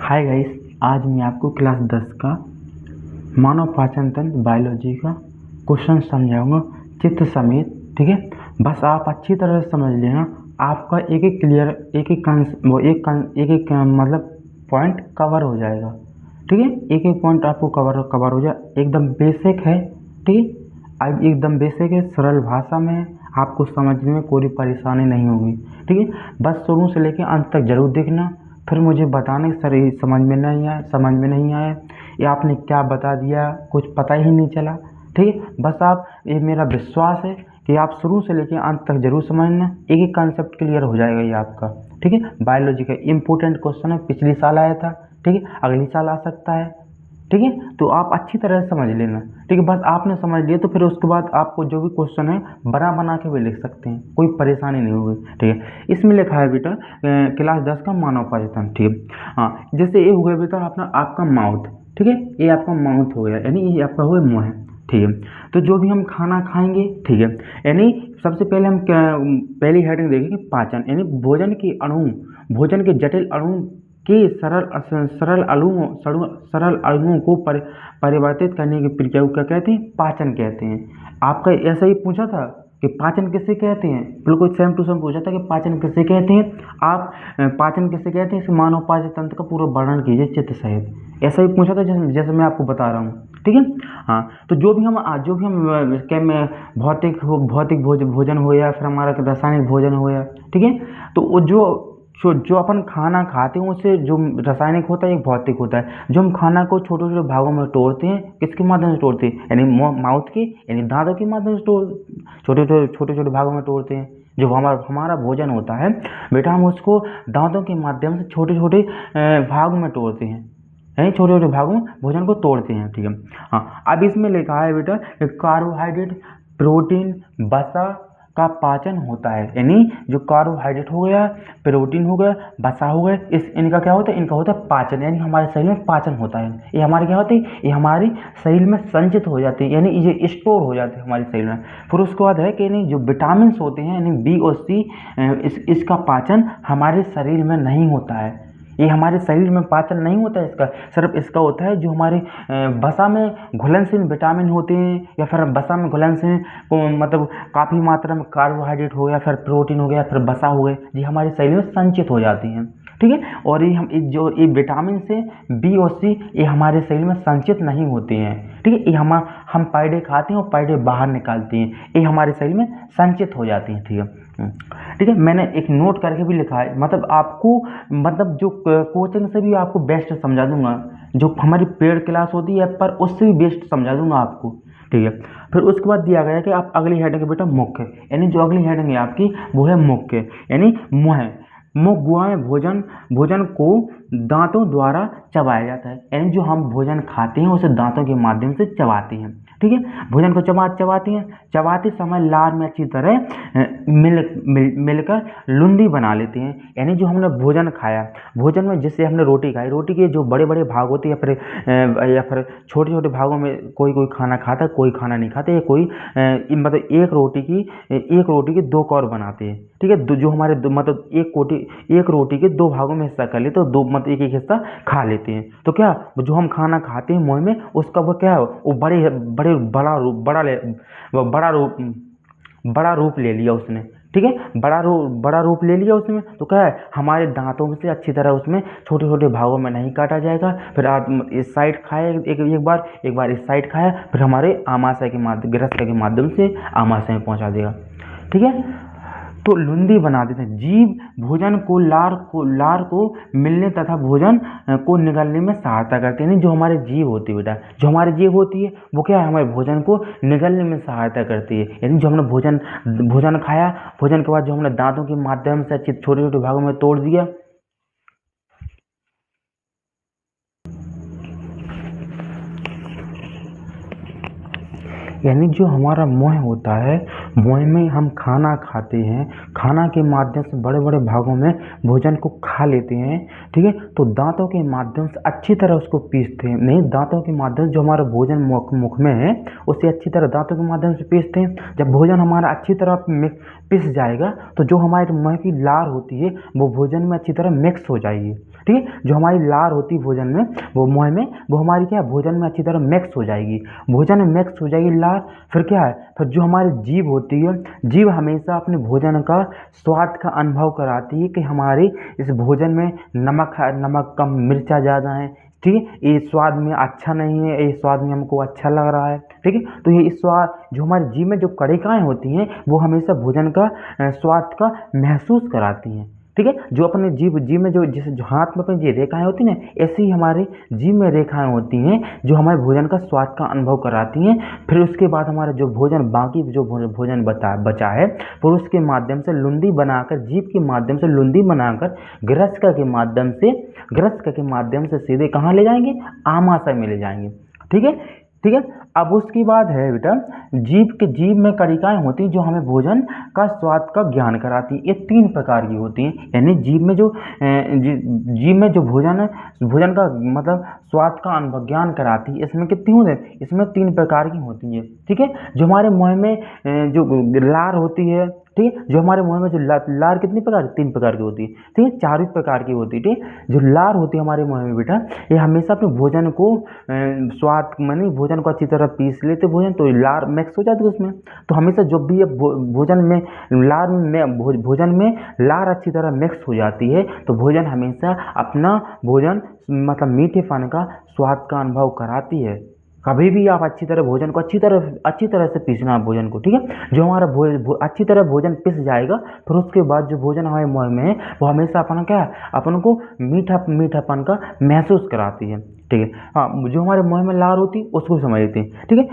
Hi guys, आज मैं आपको क्लास 10 का मानव पाचन तंत्र बायोलॉजी का क्वेश्चन समझाऊंगा चित्र समेत। ठीक है, बस आप अच्छी तरह से समझ लेना। आपका एक एक क्लियर एक एक मतलब पॉइंट कवर हो जाएगा। ठीक है, एक एक पॉइंट आपको कवर हो जाए। एकदम बेसिक है। ठीक है, आज एकदम बेसिक है, सरल भाषा में है, आपको समझने में कोई परेशानी नहीं होगी। ठीक है, बस शुरू से लेकर अंत तक जरूर देखना, फिर मुझे बताने सर ये समझ में नहीं आया या आपने क्या बता दिया, कुछ पता ही नहीं चला। ठीक है, बस आप, ये मेरा विश्वास है कि आप शुरू से लेकर अंत तक जरूर समझना, एक एक कॉन्सेप्ट क्लियर हो जाएगा ये आपका। ठीक है, बायोलॉजी का इम्पोर्टेंट क्वेश्चन है, पिछले साल आया था। ठीक है, अगले साल आ सकता है। ठीक है, तो आप अच्छी तरह से समझ लेना। ठीक है, बस आपने समझ लिया तो फिर उसके बाद आपको जो भी क्वेश्चन है बना के भी लिख सकते हैं, कोई परेशानी नहीं होगी। ठीक है, इसमें लिखा है बेटा क्लास 10 का मानव पाचन। ठीक है, हाँ, जैसे ये हो गया बेटा अपना आपका माउथ। ठीक है, ये आपका माउथ हो गया, यानी ये आपका हो गया मुँह है। ठीक है, तो जो भी हम खाना खाएंगे, ठीक है, यानी सबसे पहले हम पहली हेडिंग देखेंगे पाचन, यानी भोजन के जटिल अणु के सरल अणुओं को परिवर्तित करने की प्रक्रिया को क्या कहते हैं? पाचन कहते हैं। आपका ऐसा ही पूछा था कि पाचन किसे कहते हैं, बिल्कुल सेम टू सेम पूछा था कि पाचन किसे कहते हैं। आप पाचन किसे कहते हैं, इस मानव पाचन तंत्र का पूरा वर्णन कीजिए चित्र सहित। ऐसा ही पूछा था जैसे जैसे मैं आपको बता रहा हूँ। ठीक है, हाँ, तो जो भी हम भौतिक भोजन हो या फिर हमारा रासायनिक भोजन हो या, ठीक है, तो वो जो अपन खाना खाते हैं उससे जो रासायनिक होता है एक भौतिक होता है। जो हम खाना को छोटे छोटे भागों में तोड़ते हैं, किसके माध्यम से तोड़ते हैं? यानी माउथ के, यानी दांतों के माध्यम से छोटे छोटे भागों में तोड़ते हैं। जो हमारा भोजन होता है बेटा, हम उसको दांतों के माध्यम से छोटे छोटे भागों में तोड़ते हैं, यानी छोटे छोटे भागों में भोजन को तोड़ते हैं। ठीक है, हाँ, अब इसमें लिखा है बेटा कार्बोहाइड्रेट, प्रोटीन, वसा का पाचन होता है। यानी जो कार्बोहाइड्रेट हो गया, प्रोटीन हो गया, वसा हो गया, इनका क्या होता है? इनका होता है पाचन, यानी हमारे शरीर में पाचन होता है। ये हमारे क्या होते हैं? ये हमारे शरीर में संचित हो जाते हैं, यानी ये स्टोर हो जाते हैं हमारे शरीर में। फिर उसके बाद है कि यानी जो विटामिन होते हैं, यानी बी और सी, इसका पाचन हमारे शरीर में नहीं होता है। ये हमारे शरीर में पाचन नहीं होता है इसका, सिर्फ इसका होता है जो हमारे वसा में घुलनशील विटामिन होते हैं, या फिर वसा में घुलनशील मतलब काफ़ी मात्रा में कार्बोहाइड्रेट हो गया, फिर प्रोटीन हो गया, फिर वसा हो गया, ये हमारे शरीर में संचित हो जाती हैं। ठीक है, और ये विटामिन से बी और सी ये हमारे शरीर में संचित नहीं होते हैं। ठीक है, ये हम पाइडे खाते हैं और पाइडे बाहर निकालते हैं, ये हमारे शरीर में संचित हो जाती हैं। ठीक है, ठीक है, मैंने एक नोट करके भी लिखा है, मतलब आपको, मतलब जो कोचिंग से भी आपको बेस्ट समझा दूंगा, जो हमारी पेड क्लास होती है पर उससे भी बेस्ट समझा दूंगा आपको। ठीक है, फिर उसके बाद दिया गया है कि आप अगली हेडिंग है बेटा मुख्य, यानी जो अगली हेडिंग है आपकी वो है मुख्य, यानी मुँह। मुख गुहा में भोजन को दांतों द्वारा चबाया जाता है, यानी जो हम भोजन खाते हैं उसे दांतों के माध्यम से चबाते हैं। ठीक है, भोजन को चबाते हैं, चबाते समय लार में अच्छी तरह मिलकर लुंदी बना लेते हैं। यानी जो हमने भोजन खाया, भोजन में जैसे हमने रोटी खाई, रोटी के जो बड़े बड़े भाग होते हैं या फिर छोटे छोटे भागों में कोई कोई खाना खाता है, कोई खाना नहीं खाता है, कोई मतलब एक रोटी की दो कौर बनाते हैं। ठीक है, जो हमारे मतलब एक रोटी के दो भागों में हिस्सा कर लेते हैं, दो मतलब एक हिस्सा खा लेते हैं। तो क्या जो हम खाना खाते हैं मुंह में, उसका वो क्या है, वो बड़ा रूप ले लिया उसने। ठीक है, बड़ा रूप ले लिया उसमें, तो क्या है, हमारे दांतों से अच्छी तरह उसमें छोटे छोटे भागों में नहीं काटा जाएगा। फिर आप इस साइड खाए एक बार इस साइड खाया, फिर हमारे आमाशय के माध्यम गृहस्थ के माध्यम से आमाशय में पहुंचा देगा। ठीक है, तो लुंदी बना देते हैं। जीभ भोजन को लार को मिलने तथा भोजन को निगलने में सहायता करते हैं। जो हमारी जीभ होती है बेटा, जो हमारी जीभ होती है वो क्या है, हमारे भोजन को निगलने में सहायता करती है। यानी जो हमने भोजन खाया, भोजन के बाद जो हमने दांतों के माध्यम से छोटे छोटे भागों में तोड़ दिया, यानी जो हमारा मुंह होता है मुंह में हम खाना खाते हैं, खाना के माध्यम से बड़े बड़े भागों में भोजन को खा लेते हैं, ठीक है। तो दांतों के माध्यम से अच्छी तरह उसको पीसते हैं, नहीं दांतों के माध्यम से जो हमारा भोजन मुख में है उसे अच्छी तरह दांतों के माध्यम से पीसते हैं। जब भोजन हमारा अच्छी तरह पिस जाएगा तो जो हमारे मुंह की लार होती है वो भोजन में अच्छी तरह मिक्स हो जाएगी, ठीक है। जो हमारी लार होती है भोजन में, वो मुंह में, वो हमारी क्या है, भोजन में अच्छी तरह मिक्स हो जाएगी। भोजन में मिक्स हो जाएगी लार, फिर क्या है, फिर जो हमारी जीभ होती है, जीभ हमेशा अपने भोजन का स्वाद का अनुभव कराती है कि हमारे इस भोजन में नमक है, नमक कम, मिर्चा ज़्यादा है, ठीक है, ये स्वाद में अच्छा नहीं है, ये स्वाद में हमको अच्छा लग रहा है, ठीक है। तो ये इस स्वाद, जो हमारी जीभ में जो कणिकाएं होती हैं वो हमेशा भोजन का स्वाद का महसूस कराती हैं, ठीक है। जो अपने जीभ जीभ में जो जैसे जो हाथ में अपनी जो रेखाएं होती हैं ना, ऐसे ही हमारे जीभ में रेखाएं होती हैं जो हमारे भोजन का स्वाद का अनुभव कराती हैं। फिर उसके बाद हमारा जो भोजन, बाकी जो भोजन बचा है, फिर उसके माध्यम से लुंदी बनाकर, जीभ के माध्यम से लुंदी बनाकर ग्रस्का के माध्यम से सीधे कहाँ ले जाएंगे, आमाशय में ले जाएंगे, ठीक है, ठीक है। अब उसके बाद है बेटा, जीभ में कणिकाएं होती हैं जो हमें भोजन का स्वाद का ज्ञान कराती हैं। ये 3 प्रकार की होती हैं, यानी जीभ में जो भोजन का मतलब स्वाद का अनुभव ज्ञान कराती है, इसमें कितनी होती है, इसमें 3 प्रकार की होती है, ठीक है। जो हमारे मुंह में जो लार होती है, ठीक है, जो हमारे मुंह में जो लार कितनी प्रकार, 3 प्रकार की होती है, ठीक है, 4 प्रकार की होती है, ठीक है। जो लार होती है हमारे मुंह में बेटा, ये हमेशा अपने भोजन को स्वाद मानी भोजन को अच्छी तरह पीस लेते भोजन, तो लार मिक्स हो जाती है उसमें। तो हमेशा जब भी ये भोजन में लार अच्छी तरह मिक्स हो जाती है तो भोजन हमेशा अपना भोजन मतलब मीठेपन का स्वाद का अनुभव कराती है। कभी भी आप अच्छी तरह भोजन को अच्छी तरह से पीसना भोजन को, ठीक है। जो हमारा अच्छी तरह भोजन पिस जाएगा, फिर उसके बाद जो भोजन हमारे मुंह में है वो हमेशा अपना क्या है, अपन को मीठापन का महसूस कराती है, ठीक है। हाँ, जो हमारे मुंह में लार होती है उसको समझ लेते हैं, ठीक है।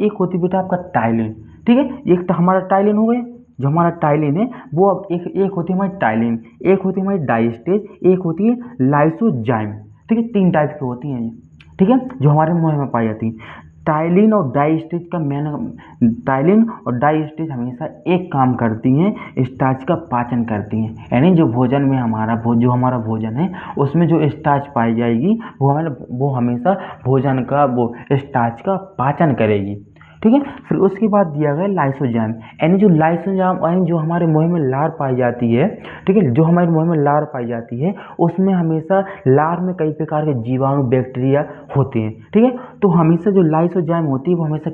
एक होती बेटा आपका टाइलिन, ठीक है। एक तो हमारा टाइलिन हो गया, जो हमारा टाइलिन है वो अब एक होती है हमारी टाइलिन, एक होती है हमारी डाइस्टेज, एक होती है लाइसोजाइम, ठीक है। 3 टाइप की होती हैं ये, ठीक है, जो हमारे मुंह में पाई जाती है। टाइलिन और डाइस्टेज हमेशा एक काम करती हैं, स्टार्च का पाचन करती हैं, यानी जो भोजन में जो हमारा भोजन है उसमें जो स्टार्च पाई जाएगी वो हमेशा भोजन का वो स्टार्च का पाचन करेगी, ठीक है। फिर उसके बाद दिया गया लाइसोजाइम, यानी जो हमारे मुंह में लार पाई जाती है, ठीक है, जो हमारे मुंह में लार पाई जाती है उसमें हमेशा लार में कई प्रकार के जीवाणु बैक्टीरिया होते हैं, ठीक है। तो हमेशा जो लाइसोजाइम होती है वो हमेशा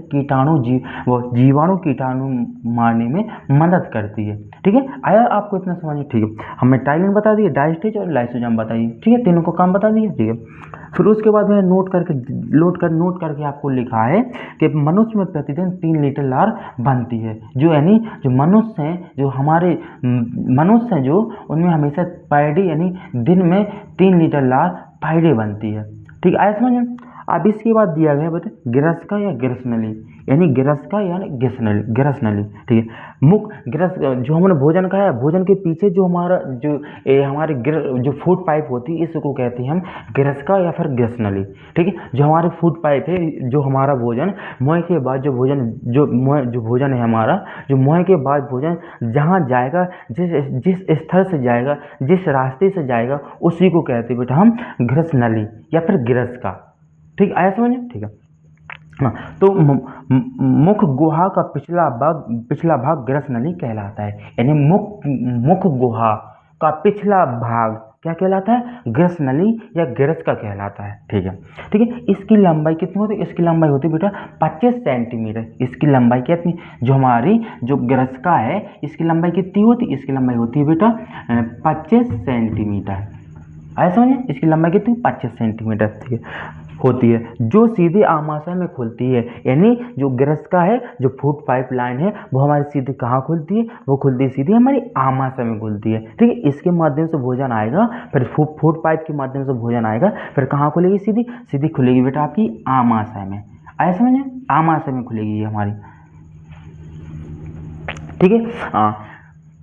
जीवाणु कीटाणु मारने में मदद करती है, ठीक है। आया आपको इतना समझ में, ठीक है। हमने टाइलिन बता दिया, डाइस्टेज और लाइसोजाइम बताइए, ठीक है, तीनों को काम बता दिया, ठीक है। फिर उसके बाद मैंने नोट करके आपको लिखा है कि मनुष्य में प्रतिदिन 3 लीटर लार बनती है, जो यानी जो मनुष्य हैं, जो हमारे मनुष्य हैं, जो उनमें हमेशा पर डे यानी दिन में 3 लीटर लार पर डे बनती है, ठीक है। आया समझ में। अब इसके बाद दिया गया बता गिरस्का या गिरसनली, यानी गिरस्का यानी गिरसनली, ठीक है। जो हमने भोजन खाया, भोजन के पीछे जो हमारा जो फूड पाइप होती है इसको कहते हैं हम गिरस्का या फिर गिरसनली, ठीक है। जो हमारे फूड पाइप है, जो हमारा भोजन मुंह के बाद जो भोजन है हमारा, जो मुंह के बाद भोजन जहाँ जाएगा, जिस स्थल से जाएगा, जिस रास्ते से जाएगा, उसी को कहते हैं बेटा हम गिरसनली या फिर गिरस्का, ठीक, आया समझ में, ठीक है। हाँ, तो मुख गुहा का पिछला भाग ग्रसनली कहलाता है, यानी मुख गुहा का पिछला भाग क्या कहलाता है, ग्रसनली या गिरस्का कहलाता है, ठीक है, ठीक है। इसकी लंबाई कितनी होती है, इसकी लंबाई होती है बेटा 25 सेंटीमीटर। इसकी लंबाई कितनी, जो हमारी जो गिरस्का है इसकी लंबाई कितनी होती है, इसकी लंबाई होती है बेटा 25 सेंटीमीटर। आया समझ, इसकी लंबाई कितनी, 25 सेंटीमीटर, ठीक है, होती है, जो सीधे आमाशय में खुलती है, यानी जो गिरस्का है, जो फूड पाइप लाइन है, वो हमारी सीधे कहाँ खुलती है, वो खुलती है सीधे हमारी आमाशय में खुलती है, ठीक है। इसके माध्यम से भोजन आएगा, फिर फूड पाइप के माध्यम से भोजन आएगा, फिर कहाँ खुलेगी, सीधी खुलेगी बेटा आपकी आमाशय में। आया समझ में, आमाशय में खुलेगी ये हमारी, ठीक है।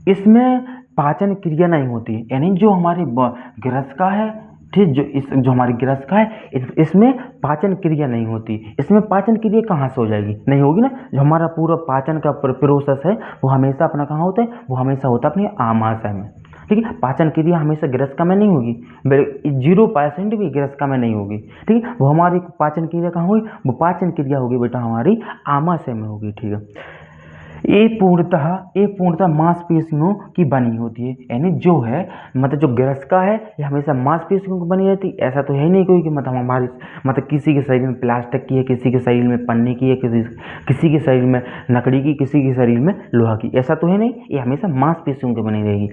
इसमें पाचन क्रिया नहीं होती, यानी जो हमारी गिरस्का है ठीक, जो हमारी गिरस्का है इसमें पाचन क्रिया नहीं होती। इसमें पाचन क्रिया कहाँ से हो जाएगी, नहीं होगी ना। जो हमारा पूरा पाचन का प्रोसेस है वो हमेशा अपना कहाँ होता है, वो हमेशा होता है अपने आमाशय में। ठीक है, पाचन क्रिया हमेशा गिरस्का में नहीं होगी, 0% भी गिरस्का में नहीं होगी। ठीक है, वो हमारी पाचन क्रिया कहाँ होगी, वो पाचन क्रिया होगी बेटा हमारी आमाशय में होगी। ठीक है, ये पूर्णतः मांसपेशियों की बनी होती है। यानी जो है मतलब जो गिरस्का है ये हमेशा मांसपेशियों की बनी रहती है। ऐसा तो है नहीं कोई कि मतलब हमारी मतलब किसी के शरीर में प्लास्टिक की है, किसी के शरीर में पन्नी की है, किसी के शरीर में लकड़ी की, किसी के शरीर में लोहा की, ऐसा तो है नहीं। ये हमेशा मांसपेशियों की बनी रहेगी।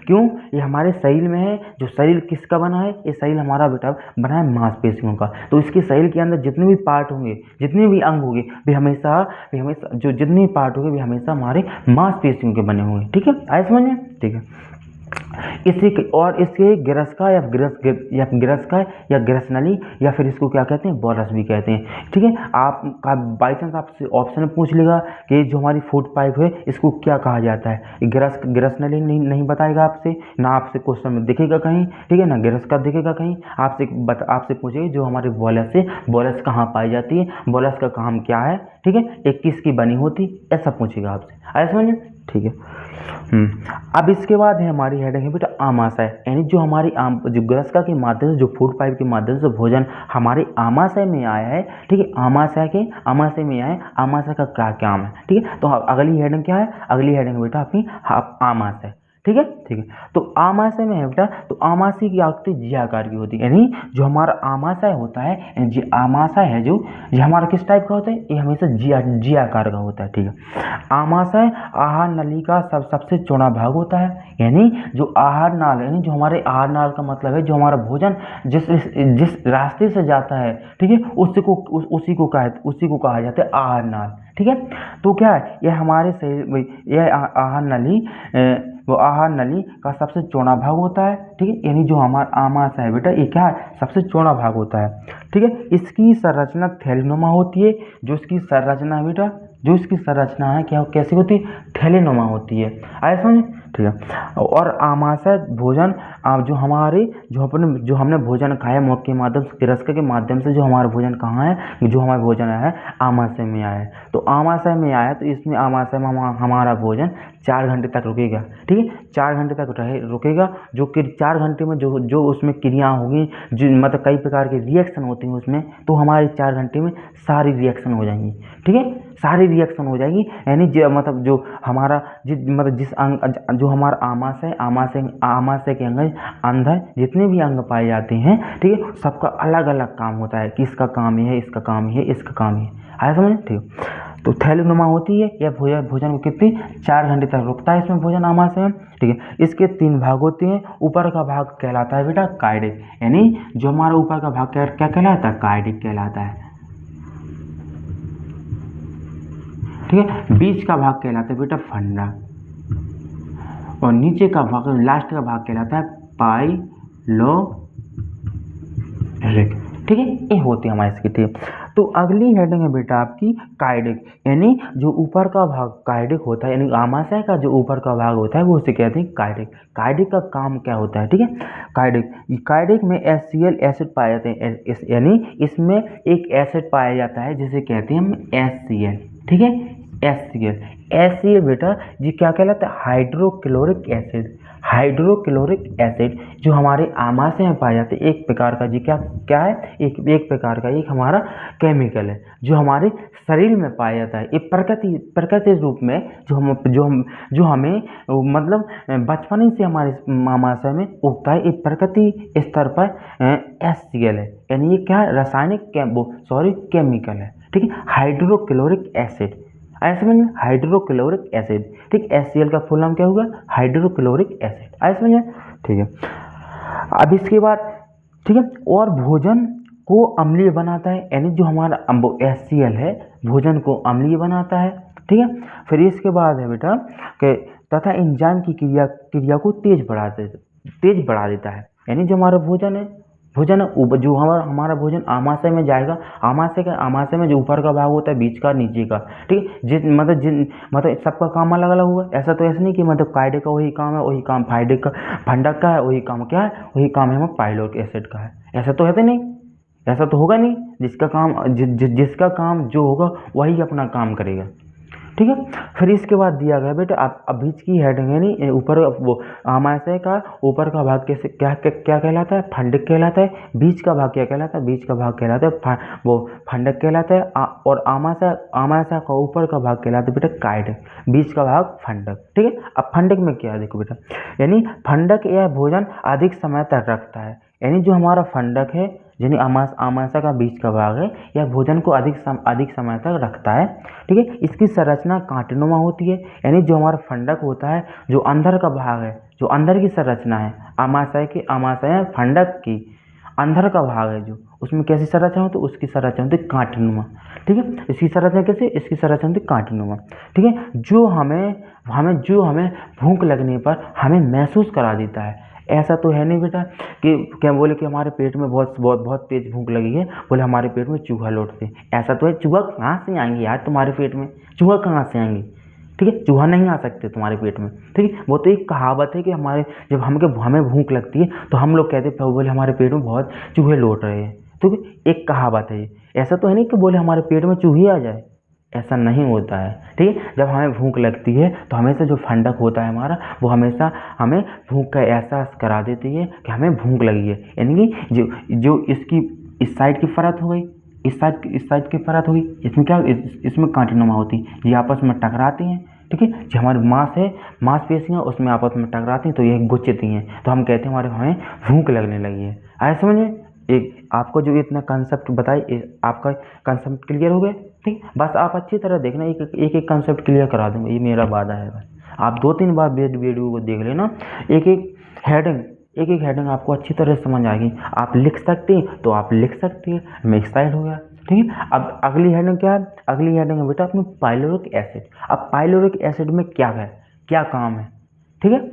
क्यों ये हमारे शरीर में है। जो शरीर किसका बना है, ये शरीर हमारा बेटा बना है मांसपेशियों का। तो इसके शरीर के अंदर जितने भी पार्ट होंगे, जितने भी अंग होंगे, वे हमेशा जो जितने भी पार्ट होंगे वे हमेशा हमारे मांसपेशियों के बने होंगे। ठीक है, आए समझ में। ठीक है, इसके गिरस्का या गिरस्का या ग्रसनली या फिर इसको क्या कहते हैं, बोरस भी कहते हैं। ठीक है, आप बाई चांस आपसे ऑप्शन में पूछ लेगा कि जो हमारी फूड पाइप है इसको क्या कहा जाता है, ग्रसनली नहीं बताएगा आपसे, ना आपसे क्वेश्चन में दिखेगा कहीं। ठीक है ना, गिरस्का दिखेगा कहीं, आपसे पूछेगा जो हमारे बोलस है, बोलस कहाँ पाई जाती है, बोलस का काम क्या है। ठीक है, एक किसकी बनी होती, ऐसा पूछेगा आपसे। आया समझ में। ठीक है, अब इसके बाद है हमारी हेडिंग है बेटा आमाशय। यानी जो हमारी जो ग्रस्का के माध्यम से, जो फूड पाइप के माध्यम से भोजन हमारे आमाशय में आया है। ठीक है, आमाशय में आया है, आमाशय का क्या काम है। ठीक है, तो अगली हेडिंग क्या है, अगली हेडिंग बेटा आपकी आमाशय। ठीक है, ठीक है, तो आमाशय में है बेटा, तो आमाशय की आकृति जी आकार की होती है। यानी जो हमारा आमाशय होता है, जी आमाशय है जो ये हमारा किस टाइप का होता है, ये हमेशा जी आकार का होता है। ठीक है, आमाशय आहार नली का सबसे चौड़ा भाग होता है। यानी जो आहार नाल, यानी जो हमारे आहार नाल का मतलब है जो हमारा भोजन जिस रास्ते से जाता है। ठीक है, उसी को कहा जाता है आहार नाल। ठीक है, तो क्या है, यह हमारे शरीर, यह वो आहार नली का सबसे चौड़ा भाग होता है। ठीक है, यानी जो हमारा आमाशय है बेटा, ये क्या है, सबसे चौड़ा भाग होता है। ठीक है, इसकी संरचना थैलीनुमा होती है। जो इसकी संरचना है बेटा, जो इसकी संरचना है क्या कैसी होती है, थैलीनुमा होती है। आया समझ। ठीक है, और आमाशय भोजन जो हमने भोजन खाया मुख के माध्यम से, गिरस्का के माध्यम से, जो हमारा भोजन कहाँ है, जो हमारा भोजन आया है आमाशय में आया है। तो आमाशय में आया तो इसमें आमाशय में हमारा भोजन 4 घंटे तक रुकेगा। ठीक है, 4 घंटे तक रुकेगा। जो कि 4 घंटे में जो उसमें क्रिया होगी, जो मतलब कई प्रकार के रिएक्शन होते हैं उसमें, तो हमारे 4 घंटे में सारी रिएक्शन हो जाएंगी। ठीक है, सारी रिएक्शन हो जाएगी। यानी मतलब जो हमारा जिस अंग, जो हमारा आमाशय के अंदर जितने भी अंग पाए जाते हैं। ठीक है, सबका अलग अलग काम होता है कि इसका काम ये है, इसका काम ये है, इसका काम ये। आया समझ। ठीक, तो थैलीनुमा होती है। यह भोजन को कितनी 4 घंटे तक रुकता है इसमें भोजन आमाशय में। ठीक है, इसके 3 भाग होते हैं। ऊपर का भाग कहलाता है बेटा कायडिक। यानी जो हमारा ऊपर का भाग क्या कहलाता है, कायडिक कहलाता है। ठीक है, बीच का भाग कहलाता है बेटा फंडा, और नीचे का भाग, लास्ट का भाग कहलाता है पाइलोरिक। ठीक है, ये होती है हमारी इसकी। ठीक, तो अगली हेडिंग है बेटा आपकी कायडिक। यानी जो ऊपर का भाग कायडिक होता है, यानी आमाशय का जो ऊपर का भाग होता है वो उसे कहते हैं कायडिक। कायडिक का काम क्या होता है। ठीक है, कायडिक में HCl एसिड पाए जाते हैं। यानी इसमें एक एसिड पाया जाता है जिसे कहते हैं हम HCl। ठीक है, HCl बेटा जी क्या कहलाता है, हाइड्रोक्लोरिक एसिड जो हमारे आमाशय में पाया जाता है। एक प्रकार का जी क्या है, एक प्रकार का एक हमारा केमिकल है जो हमारे शरीर में पाया जाता है। ये प्रकृति रूप में जो हमें मतलब बचपन से हमारे आमाशय में उगता है। एक प्रकृति स्तर पर HCl है। यानी ये क्या है, रासायनिक केमिकल है। ठीक है, हाइड्रोक्लोरिक एसिड। ऐसे में हाइड्रोक्लोरिक एसिड। ठीक, HCl का फुल नाम क्या होगा, हाइड्रोक्लोरिक एसिड। ऐसे में ठीक है, अब इसके बाद ठीक है, और भोजन को अम्लीय बनाता है। यानी जो हमारा HCl है भोजन को अम्लीय बनाता है। ठीक है, फिर इसके बाद है बेटा कि तथा एंजाइम की क्रिया को तेज बढ़ा देता है। यानी जो हमारा भोजन है भोजन जो हमारा भोजन आमाशय में जाएगा, आमाशय में जो ऊपर का भाग होता है, बीच का, नीचे का, ठीक है। मतलब सबका काम अलग अलग हुआ। ऐसा तो ऐसा नहीं कि मतलब कायडे का वही काम है, वही काम फंडक का है, वही काम क्या है, वही काम है पाइलोट एसिड का है। ऐसा तो है तो नहीं, ऐसा तो होगा नहीं। जिसका काम जो होगा वही अपना काम करेगा, ठीक है। फिर इसके बाद दिया गया बेटा अब बीच की हेडिंग है नहीं, ऊपर वो आमाशय का ऊपर का भाग कैसे क्या क्या, क्या कहलाता है, फंडक कहलाता है। बीच का भाग क्या कहलाता है, बीच का भाग कहलाता है वो फंडक कहलाता है। और आमाशय का ऊपर का भाग कहलाता है बेटा कायड, बीच का भाग फंडक, ठीक है। अब फंडक में क्या है देखो बेटा, यानी फंडक यह भोजन अधिक समय तक रखता है। यानी जो हमारा फंडक है, यानी आमाशय का बीच का भाग है, यह भोजन को अधिक समय तक रखता है, ठीक है। इसकी संरचना कांटेनुमा होती है। यानी जो हमारा फंडक होता है, जो अंदर का भाग है, जो अंदर की संरचना है आमाशय फंडक की अंदर का भाग है, जो उसमें कैसी संरचना होती है, उसकी संरचना होती है कांटेनुमा, ठीक है। इसकी संरचना कैसे, इसकी संरचना होती है कांटेनुमा, ठीक है। जो हमें भूख लगने पर हमें महसूस करा देता है। ऐसा तो है नहीं बेटा कि क्या बोले कि हमारे पेट में बहुत बहुत बहुत तेज भूख लगी है, बोले हमारे पेट में चूहा लौटते। ऐसा तो है, चूहा कहाँ से आएंगे यार तुम्हारे पेट में, चूहा कहाँ से आएंगे, ठीक है। चूहा नहीं आ सकते तुम्हारे पेट में, ठीक है। वो तो एक कहावत है कि जब हमें भूख लगती है तो हम लोग कहते हैं बोले हमारे पेट में बहुत चूहे लौट रहे हैं, ठीक है। एक कहावत है ये। ऐसा तो है नहीं कि बोले हमारे पेट में चूहे आ जाए, ऐसा नहीं होता है, ठीक है। जब हमें भूख लगती है तो हमेशा जो फंडक होता है हमारा, वो हमेशा हमें भूख का एहसास करा देती है कि हमें भूख लगी है। यानी कि जो इसकी इस साइड की परत हो गई, इस साइड की परत होगी, इसमें क्या, इसमें कांटेनुमा होती है, ये आपस में टकराती हैं, ठीक है। जो हमारे मांसपेशियाँ उसमें आपस में टकराती हैं तो ये गुच्छती हैं, तो हम कहते हैं हमें भूख लगने लगी है। आया समझ में? एक आपको जो इतना कंसेप्ट बताई, आपका कंसेप्ट क्लियर हो गया, ठीक। बस आप अच्छी तरह देखना, एक कंसेप्ट क्लियर करा दूंगा, ये मेरा वादा है। बस आप 2-3 बार वीडियो को देख लेना, एक एक हेडिंग आपको अच्छी तरह समझ आएगी। आप लिख सकते हैं तो आप लिख सकते हैं, मैं एक्साइट हो गया, ठीक है। अब अगली हेडिंग क्या है, अगली हेडिंग है बेटा अपनी पाइलोरिक एसिड। अब पाइलोरिक एसिड में क्या है, क्या काम है, ठीक है।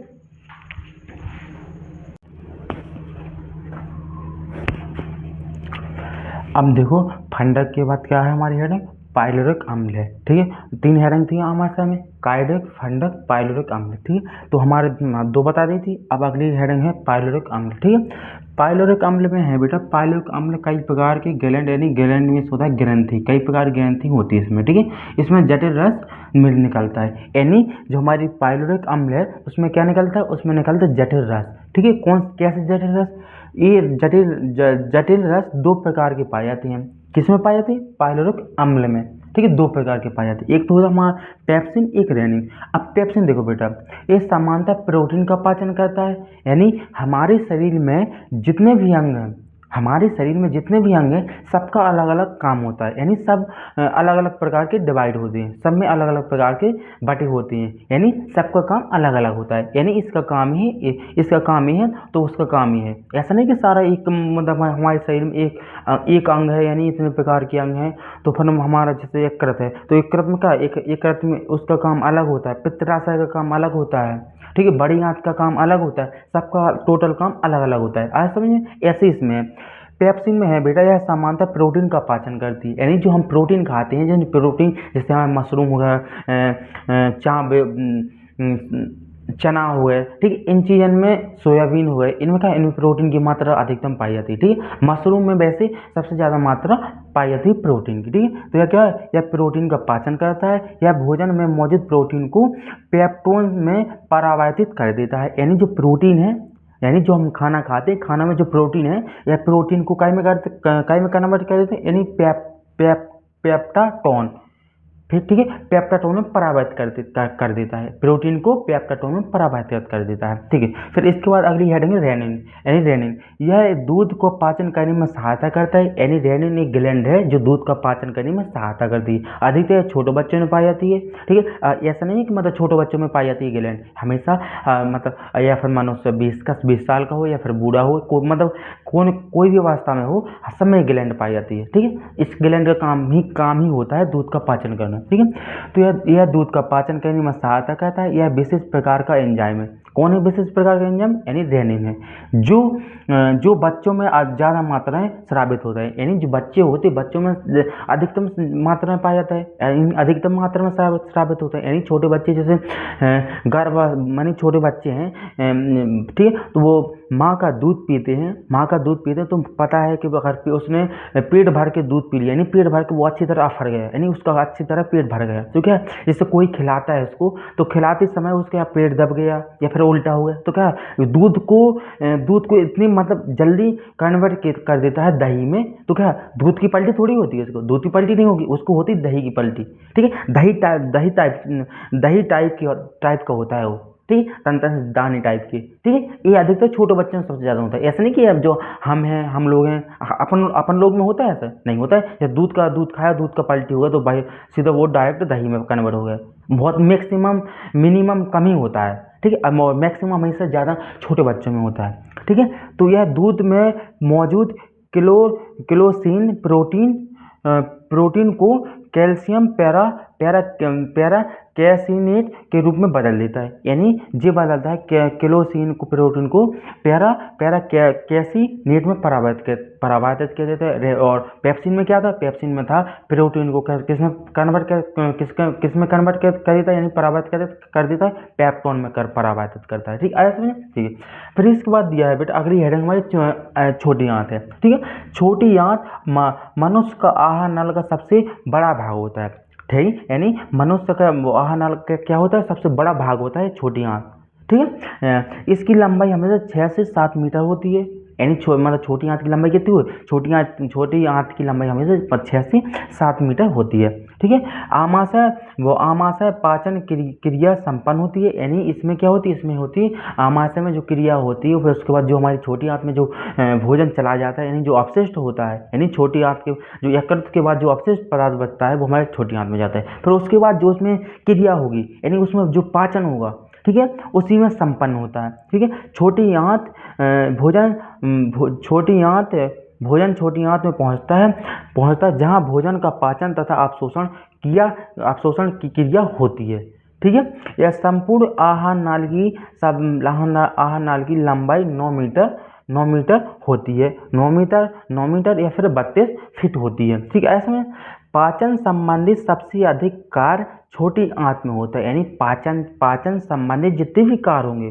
अब देखो फंडक के बाद क्या है हमारी हेडिंग, पाइलोरिक अम्ल है, ठीक है। 3 हेडिंग थी आमाशय में, कायडिक, फंडक, पाइलोरिक अम्ल, ठीक है। तो हमारे 2 बता दी थी। अब अगली हेडिंग है पाइलोरिक अम्ल, ठीक है। पाइलोरिक अम्ल में है बेटा, पाइलोरिक अम्ल कई प्रकार के गैलेंड, यानी गैलेंड में होता है ग्रंथि, कई प्रकार की ग्रंथि होती है इसमें, ठीक है। इसमें जटिल रस निकलता है, यानी जो हमारी पाइलोरिक अम्ल है उसमें क्या निकलता है, उसमें निकलता है जटिल रस, ठीक है। कैसे जटिल रस, ये जटिल रस 2 प्रकार की पाई जाती हैं। किसमें पाई जाती है, पाइलोरिक अम्ल में, ठीक है। 2 प्रकार की पाई जाती है, एक तो होता है हमारा पेप्सिन, एक रेनिन। अब पेप्सिन देखो बेटा, ये सामान्यतः प्रोटीन का पाचन करता है। यानी हमारे शरीर में जितने भी अंग हैं, हमारे शरीर में जितने भी अंग हैं, सबका अलग अलग काम होता है। यानी सब अलग अलग प्रकार के डिवाइड होते हैं, सब में अलग अलग प्रकार के बटे होते हैं, यानी सबका काम अलग अलग होता है। यानी इसका काम ही है तो उसका काम ही है। ऐसा नहीं कि सारा एक, मतलब हमारे शरीर में एक अंग है, यानी इतने प्रकार के अंग हैं। तो फिर हमारा जैसे यकृत है, तो यकृत में क्या, यकृत में उसका काम अलग होता है, पित्ताशय का काम अलग होता है, ठीक है। बड़ी आंत का काम अलग होता है, सबका टोटल काम अलग अलग होता है। आज समझिए, ऐसे इसमें पेप्सिन में है बेटा, यह सामान्यतः प्रोटीन का पाचन करती है। यानी जो हम प्रोटीन खाते हैं, जैसे प्रोटीन, जैसे हमारे मशरूम हो गया, चना हो गए, ठीक है। इन चीज़ों में, सोयाबीन हो गए, इनमें क्या, इनमें प्रोटीन की मात्रा अधिकतम पाई जाती है, ठीक है। मशरूम में वैसे सबसे ज़्यादा मात्रा पाई जाती है प्रोटीन की, ठीक है। तो यह क्या है, यह प्रोटीन का पाचन करता है। यह भोजन में मौजूद प्रोटीन को पेप्टोन में परावर्तित कर देता है। यानी जो प्रोटीन है, यानी जो हम खाना खाते हैं, खाना में जो प्रोटीन है, यह प्रोटीन को काय में कन्वर्ट कर देते हैं, यानी पेप्टाटोन, ठीक है। पेप्टाटोन में परावर्तित कर देता है, प्रोटीन को पेप्टाटोन में परावर्तित कर देता है, ठीक है। फिर इसके बाद अगली हेडिंग है रेनिन। यानी रेनिन यह दूध को पाचन करने में सहायता करता है। यानी रेनिन एक ग्लैंड है जो दूध का पाचन करने में सहायता करती है। अधिकतर छोटे बच्चों में पाई जाती है, ठीक है। ऐसा नहीं है कि मतलब छोटे बच्चों में पाई जाती है ग्लैंड, हमेशा मतलब या फिर मनुष्य 20 साल का हो या फिर बूढ़ा हो, मतलब कोई भी अवस्था में हो, सब में ग्लैंड पाई जाती है, ठीक है। इस ग्लैंड का काम ही होता है दूध का पाचन करना, ठीक है। तो यह दूध का पाचन करने में सहायता करता है। यह विशेष प्रकार का एंजाइम है। कौन है विशेष प्रकार का एंजाइम, यानी रेनिन है, जो जो बच्चों में ज़्यादा मात्रा में स्रावित होता है, यानी जो बच्चे होते हैं बच्चों में अधिकतम मात्रा में पाया जाता है, यानी अधिकतम मात्रा में स्रावित होता है, यानी छोटे बच्चे जैसे गर्भ मानी छोटे बच्चे हैं, ठीक है, तो वो माँ का दूध पीते हैं, तो पता है कि अगर उसने पेट भर के दूध पी लिया, यानी पेट भर के वो अच्छी तरह अफर गया, यानी उसका अच्छी तरह पेट भर गया, तो क्या जैसे कोई खिलाता है उसको, तो खिलाते समय उसका पेट दब गया या फिर उल्टा हो गया, तो क्या दूध को इतनी मतलब जल्दी कन्वर्ट कर देता है दही में, तो क्या दूध की पलटी थोड़ी होती है, उसको दूध की पलटी नहीं होगी, उसको होती दही की पलटी, ठीक है, दही टाइप का होता है वो, ठीक है, तंत्र दानी टाइप की, ठीक है, ये अधिकतर छोटे बच्चों में सबसे ज़्यादा होता है, ऐसा नहीं कि अब जो हम लोग हैं अपन लोग में होता है, ऐसा नहीं होता है, या दूध खाया, दूध का पलटी होगा तो भाई सीधा वो डायरेक्ट दही में कन्वर्ट हो गया, बहुत मिनिमम कम ही होता है, ठीक है, मैक्सिमम हमेशा ज़्यादा छोटे बच्चों में होता है, ठीक है, तो यह दूध में मौजूद किलोसिन प्रोटीन को कैल्शियम पैरा कैसिनेट के रूप में बदल देता है, यानी ये बदलता है किलोसिन को प्रोटीन को पैरा कैसिनेट में परावर्तित कर देता है, और पेप्सिन में क्या था, पेप्सिन में था प्रोटीन को किसमें कन्वर्ट कर देता है, यानी परावर्तित कर देता है, पेप्टोन में परावर्तित करता है, ठीक है, समझे, ठीक है। फिर इसके बाद दिया है बेटा अगली हेडिंग हमारी छोटी आंत है, ठीक है, छोटी आंत मनुष्य का आहार नल का सबसे बड़ा भाग होता है, ठीक, यानी मनुष्य का आहार नल का क्या होता है, सबसे बड़ा भाग होता है छोटी आंत, ठीक है, इसकी लंबाई हमेशा 6 से 7 मीटर होती है, यानी मतलब छोटी आंत की लंबाई कितनी हो, छोटी आंत की लंबाई हमेशा 6 से 7 मीटर होती है, ठीक है, आमाशय पाचन क्रिया संपन्न होती है, यानी इसमें क्या होती है, इसमें होती है आमाशय में जो क्रिया होती है, फिर उसके बाद जो हमारी छोटी आंत में जो भोजन चला जाता है, यानी जो अपशिष्ट होता है, यानी छोटी आंत के जो यकृत के बाद जो अपशिष्ट पदार्थ बचता है वो हमारे छोटी आंत में जाता है, फिर उसके बाद जो उसमें क्रिया होगी, यानी उसमें जो पाचन होगा, ठीक है, उसी में संपन्न होता है, ठीक है, छोटी आंत भोजन छोटी आंत में पहुंचता है जहां भोजन का पाचन तथा अवशोषण की क्रिया होती है, ठीक है, यह संपूर्ण आहार नाल की लंबाई 9 मीटर होती है, 9 मीटर या फिर 32 फीट होती है, ठीक है, ऐसे में पाचन संबंधित सबसे अधिक कार्य छोटी आंत में होता है, यानी पाचन संबंधित जितने भी कार्य होंगे,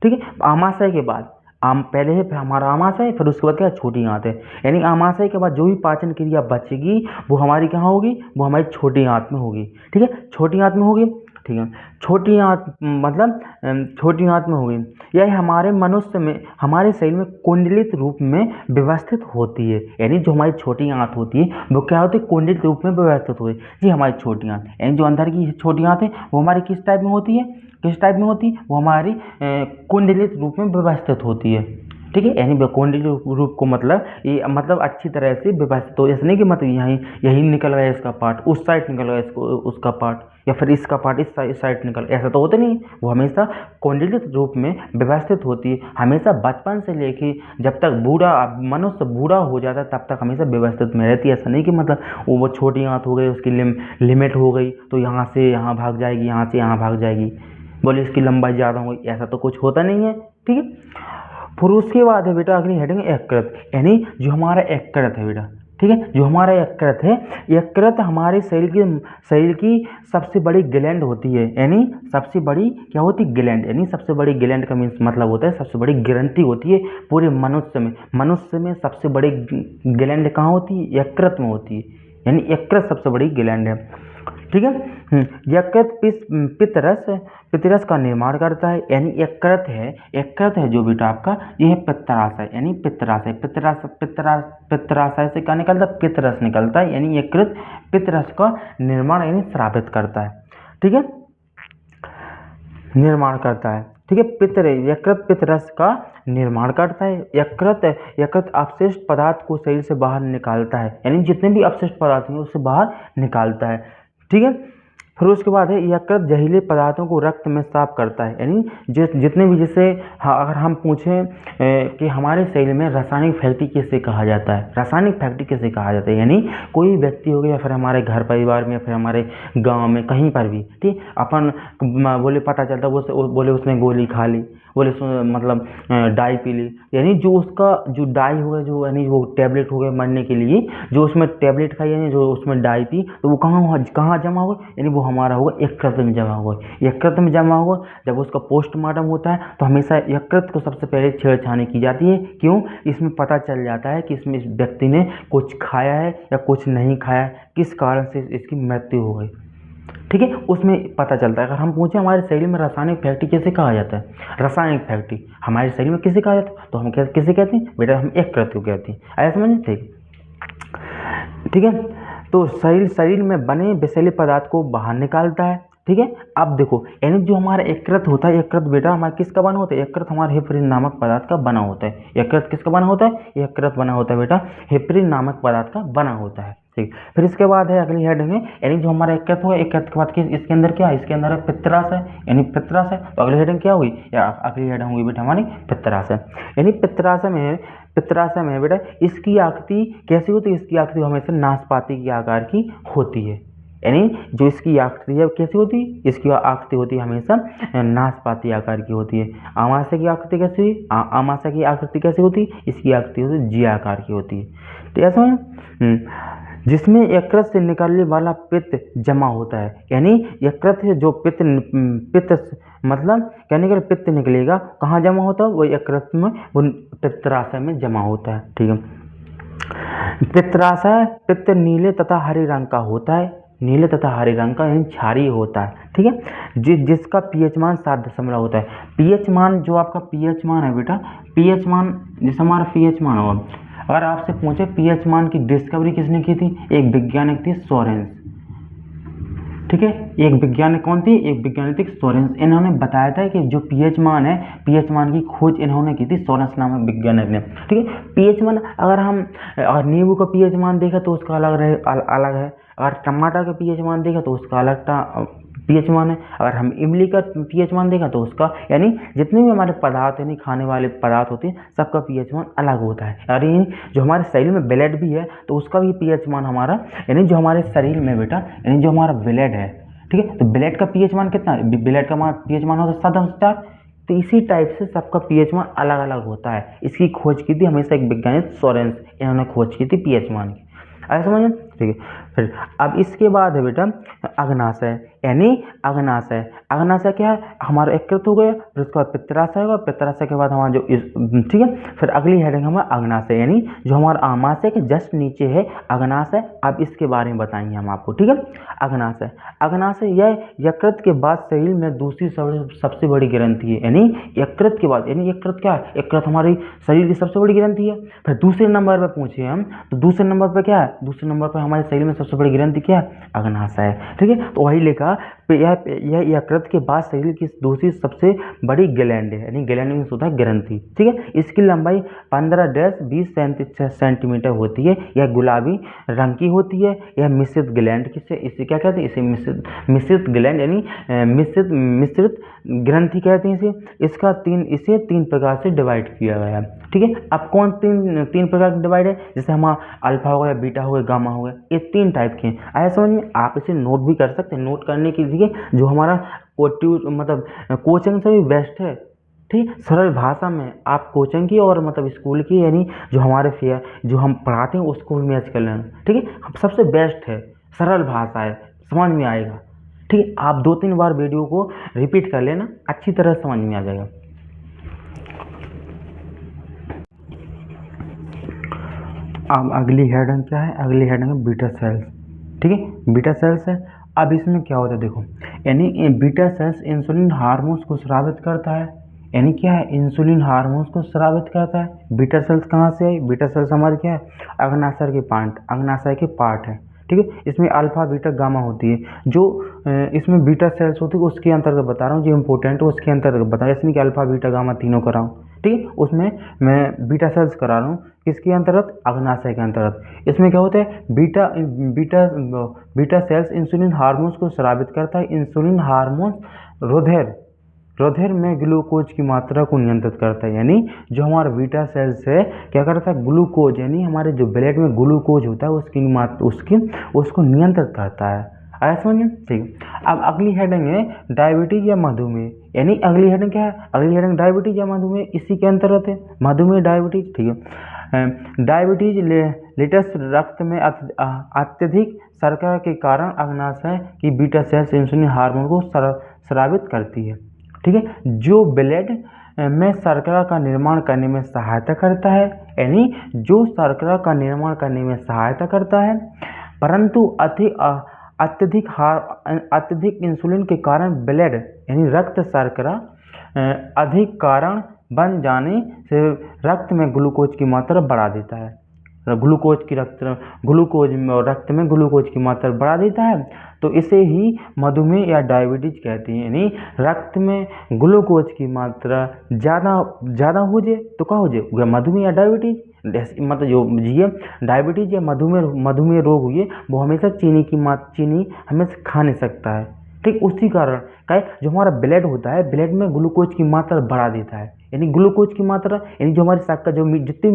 ठीक है, आमाशय के बाद पहले है फिर हमारा आमाशय, फिर उसके बाद क्या छोटी आंत है, यानी आमाशय के बाद जो भी पाचन क्रिया बचेगी वो हमारी कहाँ होगी, वो हमारी छोटी आंत में होगी, ठीक है, छोटी आंत में होगी, ठीक है, छोटी आंत मतलब छोटी आंत में होगी, यह हमारे शरीर में कुंडलित रूप में व्यवस्थित होती है, यानी जो हमारी छोटी आंत होती है वो क्या होती है, कुंडलित रूप में व्यवस्थित होती है, जी हमारी छोटी आंत, यानी जो अंदर की छोटी आंत है वो हमारी किस टाइप में होती है, वो हमारी कुंडलित रूप में व्यवस्थित होती है, ठीक है, यानी कुंडलित रूप को मतलब ये मतलब अच्छी तरह से व्यवस्थित हो, ऐसा नहीं कि मतलब यही निकल गया इसका पार्ट, उस साइड निकल गया उसका पार्ट, या फिर इसका पार्ट इस साइड निकल, ऐसा तो होता नहीं, वो हमेशा कुंडलित रूप में व्यवस्थित होती है, हमेशा बचपन से लेके जब तक मनुष्य बूढ़ा हो जाता है तब तक हमेशा व्यवस्थित में रहती है, ऐसा नहीं कि मतलब वो छोटी आंत हो गई, उसकी लिमिट हो गई तो यहाँ से यहाँ भाग जाएगी, यहाँ से यहाँ भाग जाएगी, बोले इसकी लंबाई ज़्यादा हो गई, ऐसा तो कुछ होता नहीं है, ठीक है। फिर उसके बाद है बेटा अगली हेडिंग यकृत, यानी जो हमारा यकृत है बेटा, ठीक है, जो हमारा यकृत है, यकृत हमारे शरीर की सबसे बड़ी ग्लैंड होती है, यानी सबसे बड़ी क्या होती है, ग्लैंड, यानी सबसे बड़ी ग्लैंड का मीन्स मतलब होता है सबसे बड़ी ग्रंथि होती है पूरे मनुष्य में सबसे बड़ी ग्लैंड कहाँ होती है, यकृत में होती है, यानी यकृत सबसे बड़ी ग्लैंड है, ठीक है, यकृत पित्तरस का निर्माण करता है, यानी यकृत है जो बेटा आपका यह पित्तराशय, यानी पित्तराशय से क्या निकलता है, पित्तरस निकलता है, यानी यकृत पित्तरस का निर्माण यानी स्रावित करता है, ठीक है, निर्माण करता है, ठीक है, यकृत पित्तरस का निर्माण करता है, यकृत अपशिष्ट पदार्थ को शरीर से बाहर निकालता है, यानी जितने भी अपशिष्ट पदार्थ हैं उससे बाहर निकालता है, ठीक है, फिर उसके बाद है यकृत जहरीले पदार्थों को रक्त में साफ करता है, यानी जितने भी, जैसे अगर हम पूछें कि हमारे शरीर में रासायनिक फैक्ट्री किसे कहा जाता है, रासायनिक फैक्ट्री किसे कहा जाता है, यानी कोई व्यक्ति हो गया या फिर हमारे घर परिवार में या फिर हमारे गांव में कहीं पर भी, ठीक, अपन बोले पता चलता वो बोले उसने गोली खा ली, बोले मतलब डाई पी ली, यानी जो उसका जो डाई होगा, जो यानी वो टैबलेट हो गया मरने के लिए, जो उसमें टैबलेट खाई यानी जो उसमें डाई पी, तो वो कहाँ जमा होगा, यानी वो हमारा होगा यकृत में जमा होगा। यकृत में जमा होगा, जब उसका पोस्टमार्टम होता है तो हमेशा यकृत को सबसे पहले छेड़छानी की जाती है। क्यों? इसमें पता चल जाता है कि इसमें इस व्यक्ति ने कुछ खाया है या कुछ नहीं खाया, किस कारण से इसकी मृत्यु हो गई, ठीक है, उसमें पता चलता है। अगर हम पूछें हमारे शरीर में रासायनिक फैक्ट्री किसे कहा जाता है, रासायनिक फैक्ट्री हमारे शरीर में किसे कहा जाता है, तो हम किसे कहते हैं बेटा, हम यकृत को कहते हैं। ऐसा समझे? ठीक है। तो शरीर में बने विषैले पदार्थ को बाहर निकालता है, ठीक है। अब देखो, यानी जो हमारा यकृत होता है, यकृत बेटा हमारा किसका बना होता है, यकृत हमारे हेपरिन नामक पदार्थ का बना होता है। यकृत किसका बना होता है, यकृत बना होता है बेटा हेपरिन नामक पदार्थ का बना होता है, ठीक। फिर इसके बाद है अगली हेडिंग है, यानी जो हमारा यकृत होगा, यकृत के बाद इसके अंदर क्या है, इसके अंदर है पित्तरस है, यानी पित्तरस है। तो अगली हेडिंग क्या हुई, या अगली हेडिंग हुई बेटा हमारी पित्तरस है, यानी पित्तरस में बेटा इसकी आकृति कैसी होती है, इसकी आकृति हमेशा नाशपाती के आकार की होती है, यानी जो इसकी आकृति है कैसी होती है, इसकी आकृति होती है हमेशा नाशपाती आकार की होती है। आमाशय की आकृति कैसी हुई, आमाशय की आकृति कैसी होती है, इसकी आकृति होती है जी आकार की होती है, ठीक है समझ। जिसमें यकृत से निकलने वाला पित्त जमा होता है, यानी यकृत से जो पित्त मतलब कहने के पित्त निकलेगा, कहाँ जमा होता है, वो यकृत में, वो पित्तराशय में जमा होता है, ठीक है। पित्तराशय पित्त नीले तथा हरे रंग का होता है, नीले तथा हरे रंग का, यानी क्षारीय होता है, ठीक है। जिसका पीएच मान 7 होता है। पीएच मान, जो आपका पीएच मान है बेटा, पीएच मान जैसे हमारा पीएच मान होगा, अगर आपसे पूछे पीएच मान की डिस्कवरी किसने की थी, एक वैज्ञानिक थी सोरेंस, ठीक है। एक वैज्ञानिक कौन थी, एक वैज्ञानिक थी सोरेंस। इन्होंने बताया था कि जो पीएच मान है, पीएच मान की खोज इन्होंने की थी सोरेंस नामक वैज्ञानिक ने, ठीक है। पीएच मान, अगर नींबू का पीएच मान देखा तो उसका अलग है, अगर टमाटर का पीएच मान देखा तो उसका अलग पीएच मान है, अगर हम इमली का पीएच मान देखा तो उसका, यानी जितने भी हमारे पदार्थ यानी खाने वाले पदार्थ होते हैं सबका पीएच मान अलग होता है। और जो हमारे शरीर में ब्लड भी है तो उसका भी पीएच मान हमारा, यानी जो हमारे शरीर में बेटा, यानी जो हमारा ब्लड है, ठीक है, तो ब्लड का पीएच मान कितना है, ब्लड का पीएच मान होता है 7/4। तो इसी टाइप से सबका पीएच मान अलग अलग होता है। इसकी खोज की थी हमेशा एक वैज्ञानिक सोरेंस, इन्होंने खोज की थी पीएच मान की, ऐसा समझे, ठीक है। फिर अब इसके बाद है बेटा अग्नाशय, यानी अग्नाशय क्या है, हमारा यकृत हो गया, फिर उसके बाद पित्तराशय होगा, पित्तराशय के बाद हमारा जो ठीक है। फिर अगली हेडिंग हमारा अग्नाशय, यानी जो हमारा आमाशय के जस्ट नीचे है अग्नाशय। अब इसके बारे में बताएंगे हम आपको, ठीक है। अग्नाशय यह यकृत के बाद शरीर में दूसरी सबसे बड़ी ग्रंथि है, यानी यकृत के बाद, यानी यकृत क्या है, यकृत हमारी शरीर की सबसे बड़ी ग्रंथि है। फिर दूसरे नंबर पर पूछे हम, तो दूसरे नंबर पर क्या है, दूसरे नंबर पर हमारे शरीर में सबसे बड़ी ग्रंथि क्या है, अग्नाशय है, ठीक है। तो वही लिखा, यह यकृत के बाद शरीर की दूसरी सबसे बड़ी ग्लैंड है, यानी ग्लैंड मीन्स होता है ग्रंथि, ठीक है। इसकी लंबाई 15-20 सेंटीमीटर होती है। यह गुलाबी रंग की होती है। यह मिश्रित ग्लैंड इसे क्या कहते हैं, इसे मिश्रित ग्लैंड, यानी मिश्रित ग्रंथि कहते हैं इसे 3 प्रकार से डिवाइड किया गया है, ठीक है। अब कौन तीन प्रकार के डिवाइड है, जैसे हमारा अल्फा हो गया, बीटा हो गया, गामा हो गया, ये 3 टाइप के हैं। ऐसा समझ में, आप इसे नोट भी कर सकते हैं। नोट करने के लिए जो हमारा मतलब कोचिंग से भी बेस्ट है, ठीक, सरल भाषा में आप कोचिंग की और मतलब स्कूल की, यानी जो हमारे जो हम पढ़ाते हैं उसको भी मैच कर लेना, ठीक है। सबसे बेस्ट है, सरल भाषा है, समझ में आएगा, ठीक है। आप 2-3 बार वीडियो को रिपीट कर लेना, अच्छी तरह समझ में आ जाएगा। अब अगली हेडिंग क्या है, अगली हेडिंग है बीटा सेल्स, ठीक है। बीटा सेल्स है। अब इसमें क्या होता है देखो, यानी बीटा सेल्स इंसुलिन हार्मोन्स को स्रावित करता है, यानी क्या है, इंसुलिन हार्मोन्स को स्रावित करता है। बीटा सेल्स कहाँ से है, बीटा सेल्स हमारे क्या है, अग्नाशय के पार्ट है, ठीक है। इसमें अल्फा बीटा गामा होती है। जो इसमें बीटा सेल्स होती है उसके अंतर्गत बता रहा हूँ, जो इंपॉर्टेंट है उसके अंतर्गत बता रहा हूँ, इसमें कि अल्फा बीटा गामा तीनों कर रहा हूँ, ठीक है। उसमें मैं बीटा सेल्स करा रहा हूँ, किसके अंतर्गत, अग्नाशय के अंतर्गत। इसमें क्या होता है, beta beta beta cells insulin hormones को स्रावित करता है। इंसुलिन हार्मोन रुधिर में ग्लूकोज की मात्रा को नियंत्रित करता है, यानी जो हमारा बीटा सेल्स है क्या करता है, ग्लूकोज यानी हमारे जो ब्लड में ग्लूकोज होता है उसको नियंत्रित करता है। आया समझ में, ठीक। अब अगली हेडिंग है डायबिटीज या मधुमेह, यानी अगली हेडिंग क्या है, अगली हेडिंग डायबिटीज या मधुमेह, इसी के अंतर्गत है मधुमेह डायबिटीज, ठीक है। डायबिटीज लेटेस्ट रक्त में अत्यधिक शर्करा के कारण अग्नाशय की बीटा सेल्स इंसुलिन हार्मोन को स्रावित करती है, ठीक है, जो ब्लड में शर्करा का निर्माण करने में सहायता करता है, यानी जो शर्करा का निर्माण करने में सहायता करता है, परंतु अत्यधिक इंसुलिन के कारण ब्लड यानी रक्त शर्करा अधिक कारण बन जाने से रक्त में ग्लूकोज की मात्रा बढ़ा देता है। रक्त में ग्लूकोज की मात्रा बढ़ा देता है, तो इसे ही मधुमेह या डायबिटीज कहते हैं। यानी रक्त में ग्लूकोज की मात्रा ज़्यादा हो जाए तो क्या हो जाए, मधुमेह या डायबिटीज। मतलब जो ये डायबिटीज या मधुमेह रोग हुए वो हमेशा चीनी हमेशा खा नहीं सकता है, ठीक। उसी कारण क्या है, जो हमारा ब्लड होता है, ब्लड में ग्लूकोज की मात्रा बढ़ा देता है, यानी ग्लूकोज की मात्रा यानी जो हमारी शक्कर जो जितने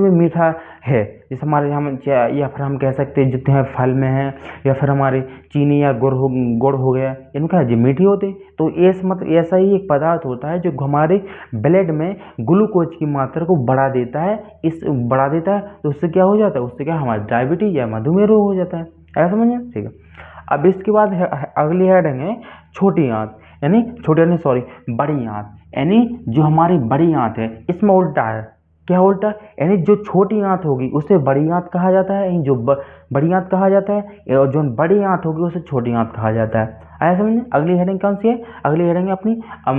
भी मीठा है, जैसे हमारे या फिर हम कह सकते हैं जितने फल में है, या फिर हमारे चीनी या गुड़ हो गया, इनका जो मीठे होते, तो ऐसा ही एक पदार्थ होता है जो हमारे ब्लड में ग्लूकोज की मात्रा को बढ़ा देता है। तो उससे क्या हो जाता है, उससे क्या हमारा डायबिटीज या मधुमेह रोग हो जाता है। ऐसा समझिए, ठीक है। अब इसके बाद अगली हेडिंग है छोटी आंत, यानी बड़ी आंत, यानी जो हमारी बड़ी आंत है, इसमें उल्टा है, क्या उल्टा, यानी जो छोटी आंत होगी उसे बड़ी आंत कहा जाता है, यानी जो बड़ी आंत कहा जाता है, और जो बड़ी आंत होगी उसे छोटी आंत कहा जाता है। आया समझ में। अगली हेडिंग कौन सी है, अगली हेडिंग है अपनी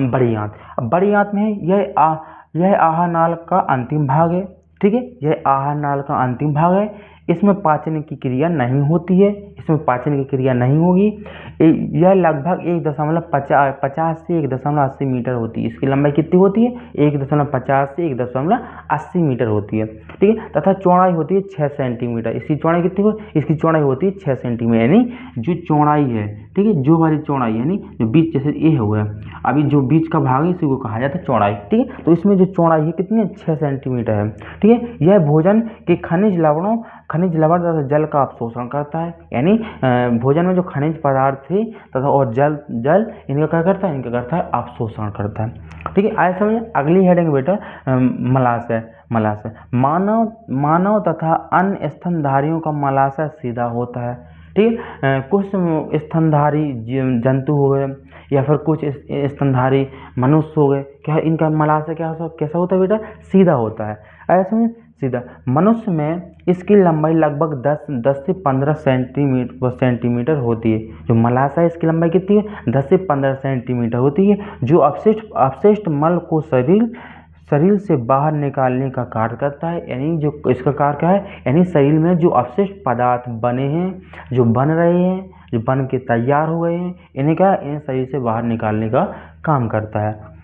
बड़ी आंत। अब बड़ी आंत में यह आहार नाल का अंतिम भाग है, ठीक है, यह आहार नाल का अंतिम भाग है। इसमें पाचन की क्रिया नहीं होती है, इसमें पाचन की क्रिया नहीं होगी। यह लगभग 1.50 से 1.80 मीटर होती है। इसकी लंबाई कितनी होती है, 1.50 से 1.80 मीटर होती है, ठीक है, तथा चौड़ाई होती है 6 सेंटीमीटर। इसकी चौड़ाई कितनी हो, इसकी चौड़ाई होती है 6 सेंटीमीटर, यानी जो चौड़ाई है, ठीक है, जो वाली चौड़ाई यानी जो बीच, जैसे ये हो गया, अभी जो बीच का भाग है इसी को कहा जाता है चौड़ाई, ठीक है। तो इसमें जो चौड़ाई है कितनी है, 6 सेंटीमीटर है, ठीक है। यह भोजन के खनिज लवण तथा जल का अवशोषण करता है, यानी भोजन में जो खनिज पदार्थ थे तथा और जल इनका क्या करता है, अवशोषण करता है, ठीक है। आए समझ। अगली हेडिंग बेटा मलाशय। मानव तथा अन्य स्तनधारियों का मलाशय सीधा होता है, ठीक है। कुछ स्तनधारी जंतु हो गए या फिर कुछ स्तनधारी मनुष्य हो गए, क्या इनका मलाशय कैसा होता है बेटा, सीधा होता है। ऐसे में सीधा मनुष्य में इसकी लंबाई लगभग 10 से 15 सेंटीमीटर होती है। जो मलाशय इसकी लंबाई कितनी है, 10 से 15 सेंटीमीटर होती है, जो अपशिष्ट मल को शरीर से बाहर निकालने का कार्य करता है। यानी जो इसका कार्य क्या है, यानी शरीर में जो अपशिष्ट पदार्थ बने हैं, जो बन रहे हैं, जो बन के तैयार हो गए हैं, इन्हें क्या, इन शरीर से बाहर निकालने का काम करता है,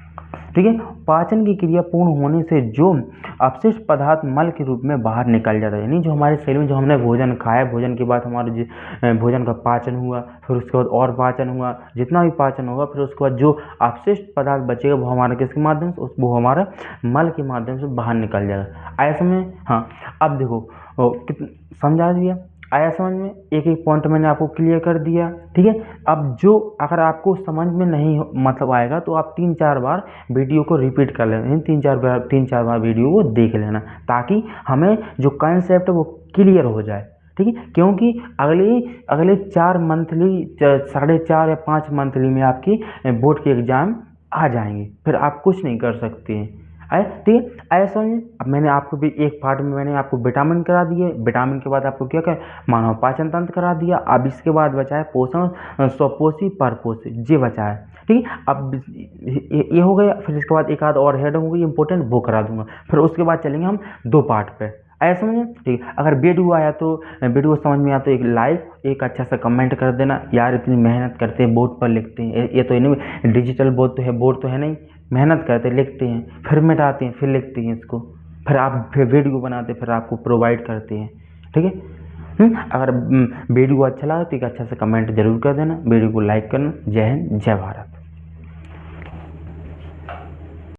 ठीक है। पाचन की क्रिया पूर्ण होने से जो अपशिष्ट पदार्थ मल के रूप में बाहर निकल जाता है, यानी जो हमारे शरीर में जो हमने भोजन खाया, भोजन के बाद हमारे भोजन का पाचन हुआ, फिर उसके बाद और पाचन हुआ, जितना भी पाचन होगा, फिर उसके बाद जो अपशिष्ट पदार्थ बचेगा वो हमारे किसके माध्यम से, वो हमारा मल के माध्यम से बाहर निकल जाएगा। ऐसे में हाँ, अब देखो समझा दिया, आया समझ में, एक एक पॉइंट मैंने आपको क्लियर कर दिया, ठीक है। अब जो अगर आपको समझ में नहीं मतलब आएगा तो आप 3-4 बार वीडियो को रिपीट कर लेना, 3-4 बार वीडियो को देख लेना, ताकि हमें जो कंसेप्ट है वो क्लियर हो जाए, ठीक है। क्योंकि अगले 4 मंथली 4.5 या 5 मंथली में आपकी बोर्ड के एग्ज़ाम आ जाएंगे, फिर आप कुछ नहीं कर सकते हैं, ठीक है। ऐसा ही अब मैंने आपको भी एक पार्ट में मैंने आपको विटामिन करा दिए, विटामिन के बाद आपको क्या मानव पाचन तंत्र करा दिया। अब इसके बाद बचा है पोषण, स्वपोषी, परपोषी, ये बचा है, ठीक है। अब ये हो गया, फिर इसके बाद एक आध और हेड होगी इंपॉर्टेंट, वो करा दूंगा, फिर उसके बाद चलेंगे हम 2 पार्ट पे। ऐसा समझे, ठीक है। अगर वीडियो आया तो वीडियो समझ में आया तो एक लाइक, एक अच्छा सा कमेंट कर देना। यार इतनी मेहनत करते हैं, बोर्ड पर लिखते हैं, ये तो नहीं डिजिटल बोर्ड तो है नहीं, मेहनत करते लिखते हैं, फिर मिटाते हैं, फिर लिखते हैं इसको, फिर आप फिर वीडियो बनाते, फिर आपको प्रोवाइड करते हैं। ठीक है। अगर वीडियो अच्छा लगा तो एक अच्छा सा कमेंट जरूर कर देना, वीडियो को लाइक करना। जय हिंद, जय भारत।